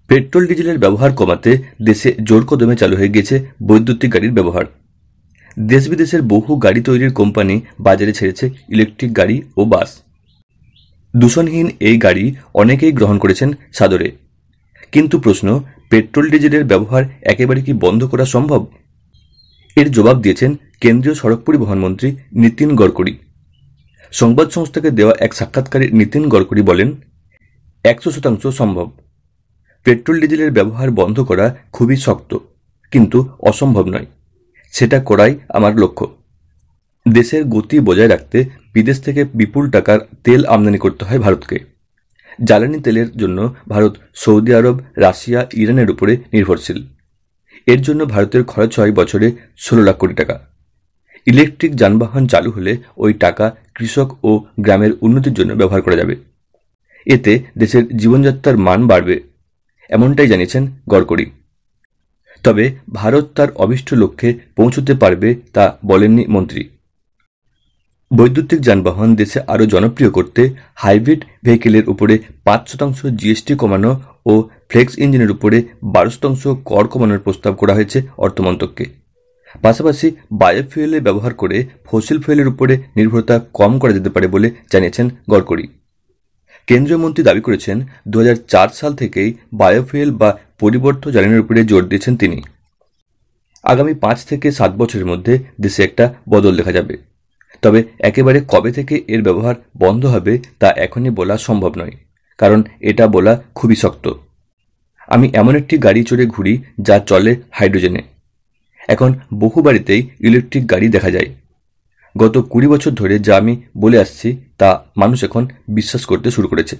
Petrol ডিজেলের ব্যবহার কমাতে দেশে জোর কদমে চালু হয়ে গেছে বৈদ্যুতিক গাড়ির ব্যবহার। দেশ বিদেশের বহু গাড়ি তৈরির কোম্পানি বাজারে ছেড়েছে ইলেকট্রিক গাড়ি ও বাস। দূষণহীন এই গাড়ি অনেকেই গ্রহণ করেছেন সাদরে। কিন্তু প্রশ্ন, পেট্রোল ডিজেলের ব্যবহার একেবারে কি বন্ধ করা সম্ভব? এর জবাব দিয়েছেন কেন্দ্রীয় সড়ক পরিবহন মন্ত্রী নীতিন গডকরি। সংবাদ সংস্থাকে দেওয়া এক সাক্ষাৎকারে নীতিন গডকরি বলেন, 100% সম্ভব। পেট্রোল ডিজেলের ব্যবহার বন্ধ করা খুবই শক্ত, কিন্তু অসম্ভব নয়। সেটা করাই আমার লক্ষ্য। দেশের গতি বজায় রাখতে বিদেশ থেকে বিপুল টাকার তেল আমদানি করতে হয় ভারতকে। জ্বালানি তেলের জন্য ভারত সৌদি আরব, রাশিয়া, ইরানের উপরে নির্ভরশীল। এর জন্য ভারতের খরচ হয় বছরে 16 লাখ কোটি টাকা। ইলেকট্রিক যানবাহন চালু হলে ওই টাকা কৃষক ও গ্রামের উন্নতির জন্য ব্যবহার করা যাবে। এতে দেশের জীবনযাত্রার মান বাড়বে, এমনটাই জানিয়েছেন গডকরি। তবে ভারত তার অভীষ্ট লক্ষ্যে পৌঁছতে পারবে তা বলেননি মন্ত্রী। বৈদ্যুতিক যানবাহন দেশে আরও জনপ্রিয় করতে হাইব্রিড ভেহিকেলের উপরে 5% জিএসটি কমানো ও ফ্লেক্স ইঞ্জিনের উপরে 12% কর কমানোর প্রস্তাব করা হয়েছে অর্থমন্ত্রককে। পাশাপাশি বায়োফুয়েলের ব্যবহার করে ফসিল ফুয়েলের উপরে নির্ভরতা কম করা যেতে পারে বলে জানিয়েছেন গডকরি। কেন্দ্রীয় মন্ত্রী দাবি করেছেন, 2004 সাল থেকেই বায়োফুয়েল বা পরিবর্তিত জ্বালানির উপরে জোর দিয়েছেন তিনি। আগামী 5 থেকে 7 বছরের মধ্যে দেশে একটা বদল দেখা যাবে। তবে একেবারে কবে থেকে এর ব্যবহার বন্ধ হবে তা এখনই বলা সম্ভব নয়, কারণ এটা বলা খুবই শক্ত। আমি এমন একটি গাড়ি চড়ে ঘুরি যা চলে হাইড্রোজেনে। এখন বহু বাড়িতেই ইলেকট্রিক গাড়ি দেখা যায়। গত 20 বছর ধরে যা আমি বলে আসছি তা মানুষ এখন বিশ্বাস করতে শুরু করেছে।